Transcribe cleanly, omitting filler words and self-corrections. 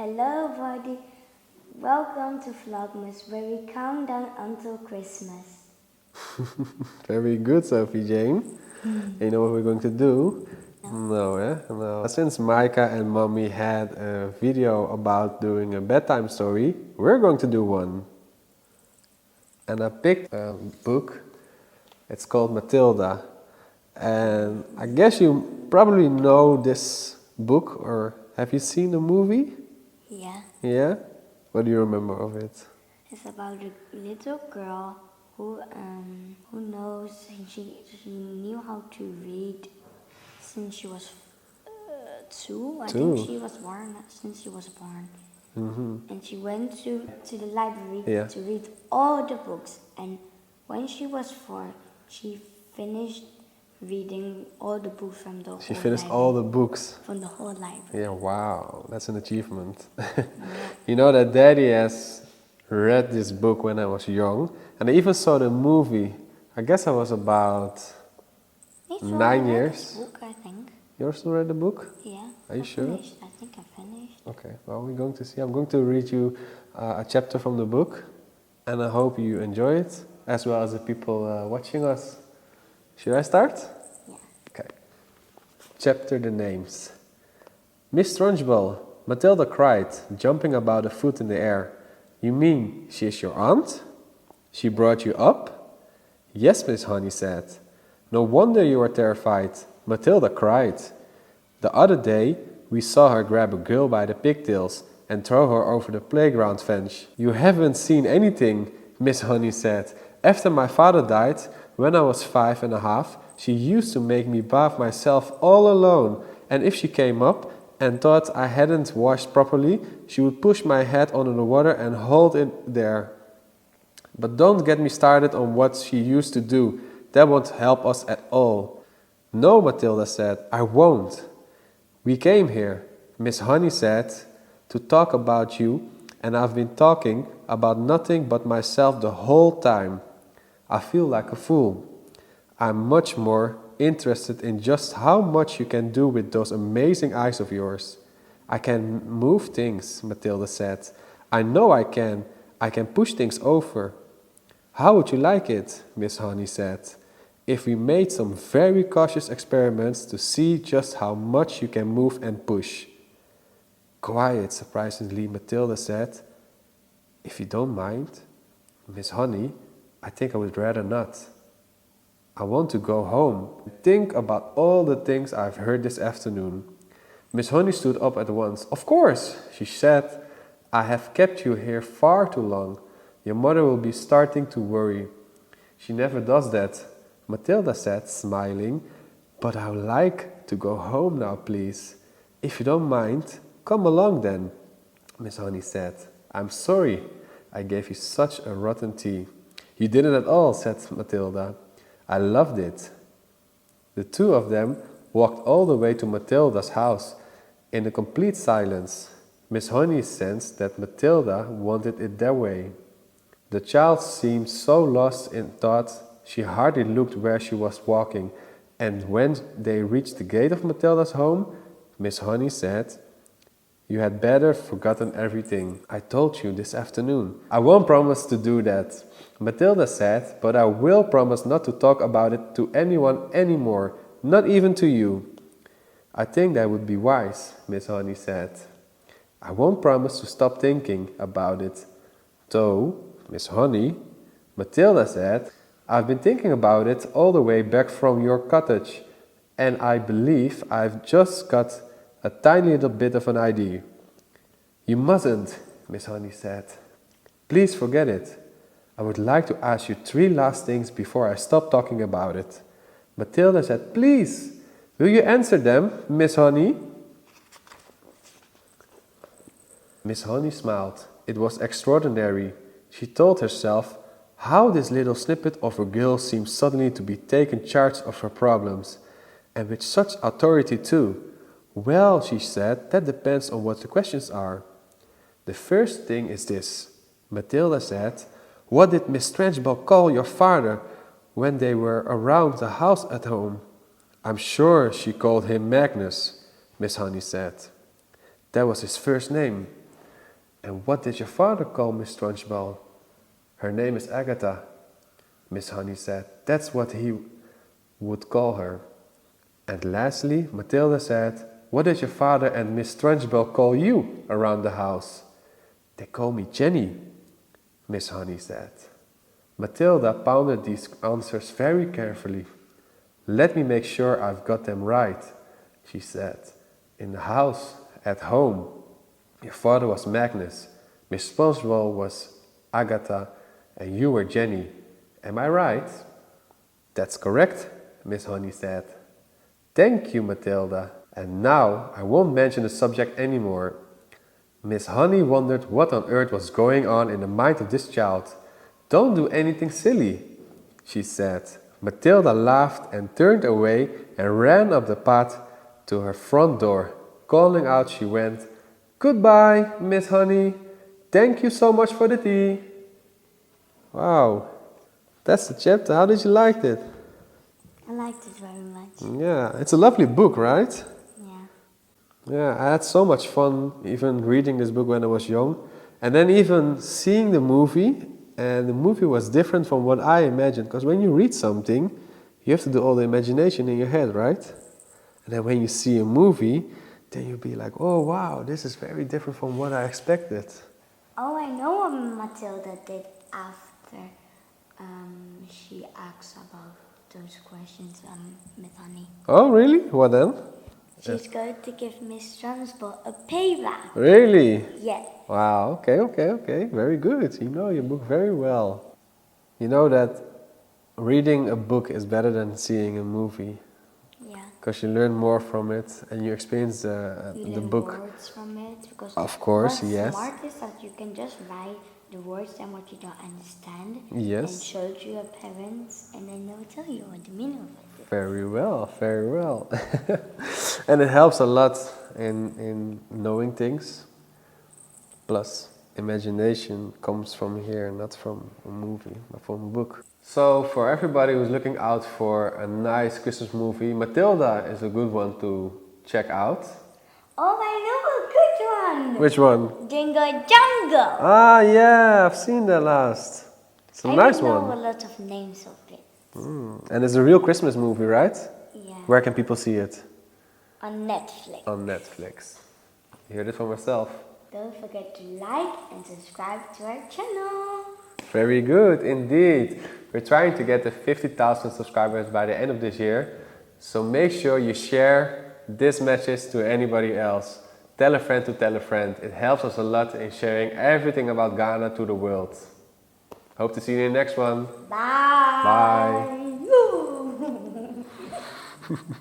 Hello everybody, welcome to Vlogmas where we count down until Christmas. Very good, Sophie-Jane. You know what we're going to do? No, eh? No. Since Micah and Mommy had a video about doing a bedtime story, we're going to do one. And I picked a book. It's called Matilda. And I guess you probably know this book, or have you seen the movie? Yeah. Yeah? What do you remember of it? It's about a little girl who knows she knew how to read since she was 2. I think she was born since she was born. And she went to the library to read all the books. And when she was 4, she finished reading all the books from the whole library. She finished all the books? From the whole library. Yeah, wow, that's an achievement. You know that Daddy has read this book when I was young, and I even saw the movie. I guess I was about 9 years. Book, I think. You also read the book? Yeah. Are you sure? Finished. I think I finished. Okay, well, we're going to see. I'm going to read you a chapter from the book, and I hope you enjoy it, as well as the people watching us. Should I start? Yeah. Okay. Chapter The Names. Miss Trunchbull, Matilda cried, jumping about a foot in the air. You mean she is your aunt? She brought you up? Yes, Miss Honey said. No wonder you are terrified. Matilda cried. The other day, we saw her grab a girl by the pigtails and throw her over the playground fence. You haven't seen anything, Miss Honey said. After my father died, when I was 5 and a half, she used to make me bath myself all alone, and if she came up and thought I hadn't washed properly, she would push my head under the water and hold it there. But don't get me started on what she used to do. That won't help us at all. No, Matilda said, I won't. We came here, Miss Honey said, to talk about you, and I've been talking about nothing but myself the whole time. I feel like a fool. I'm much more interested in just how much you can do with those amazing eyes of yours. I can move things, Matilda said. I know I can. I can push things over. How would you like it, Miss Honey said, if we made some very cautious experiments to see just how much you can move and push? Quiet, surprisingly, Matilda said. If you don't mind, Miss Honey, I think I would rather not. I want to go home and think about all the things I've heard this afternoon. Miss Honey stood up at once. Of course, she said. I have kept you here far too long. Your mother will be starting to worry. She never does that, Matilda said, smiling. But I would like to go home now, please. If you don't mind, come along then, Miss Honey said. I'm sorry I gave you such a rotten tea. You didn't at all, said Matilda. I loved it. The two of them walked all the way to Matilda's house in a complete silence. Miss Honey sensed that Matilda wanted it that way. The child seemed so lost in thought she hardly looked where she was walking, and when they reached the gate of Matilda's home, Miss Honey said, You had better forgotten everything I told you this afternoon. I won't promise to do that, Matilda said, but I will promise not to talk about it to anyone anymore, not even to you. I think that would be wise, Miss Honey said. I won't promise to stop thinking about it. Though, Miss Honey, Matilda said, I've been thinking about it all the way back from your cottage, and I believe I've just got a tiny little bit of an idea. You mustn't, Miss Honey said. Please forget it. I would like to ask you 3 last things before I stop talking about it. Matilda said, Please, will you answer them, Miss Honey? Miss Honey smiled. It was extraordinary. She told herself how this little snippet of a girl seemed suddenly to be taking charge of her problems, and with such authority too. Well, she said, that depends on what the questions are. The first thing is this, Matilda said. What did Miss Trunchbull call your father when they were around the house at home? I'm sure she called him Magnus, Miss Honey said. That was his first name. And what did your father call Miss Trunchbull? Her name is Agatha, Miss Honey said. That's what he would call her. And lastly, Matilda said, what did your father and Miss Trunchbull call you around the house? They call me Jenny, Miss Honey said. Matilda pounded these answers very carefully. Let me make sure I've got them right, she said. In the house, at home, your father was Magnus, Miss Trunchbull was Agatha, and you were Jenny. Am I right? That's correct, Miss Honey said. Thank you, Matilda. And now I won't mention the subject anymore. Miss Honey wondered what on earth was going on in the mind of this child. Don't do anything silly, she said. Matilda laughed and turned away and ran up the path to her front door. Calling out she went, Goodbye, Miss Honey. Thank you so much for the tea. Wow, that's the chapter. How did you like it? I liked it very much. Yeah, it's a lovely book, right? Yeah. Yeah, I had so much fun even reading this book when I was young. And then even seeing the movie, and the movie was different from what I imagined. Because when you read something, you have to do all the imagination in your head, right? And then when you see a movie, then you'll be like, oh wow, this is very different from what I expected. Oh, I know what Matilda did after she asked about those questions, Miss Honey. Oh really? What then? She's going to give Miss Trunchbull a payback. Really? Yeah. Wow, okay. Very good. You know your book very well. You know that reading a book is better than seeing a movie. Yeah. Because you learn more from it and you experience You the learn book. words from it because Of course, what's yes. smart is that you can just write the words and what you don't understand Yes. and show it to your parents and then they will tell you what the meaning of it is. Very well. And it helps a lot in knowing things. Plus, imagination comes from here, not from a movie, but from a book. So, for everybody who's looking out for a nice Christmas movie, Matilda is a good one to check out. Oh, I know a good one! Which one? Jingle Jungle! Ah, yeah, I've seen that last. It's a nice I know one. a lot of names of it. And it's a real Christmas movie, right? Yeah. Where can people see it? On Netflix. On Netflix. You heard it for myself. Don't forget to like and subscribe to our channel. Very good, indeed. We're trying to get to 50,000 subscribers by the end of this year. So make sure you share this message to anybody else. Tell a friend to tell a friend. It helps us a lot in sharing everything about Ghana to the world. Hope to see you in the next one. Bye. Bye.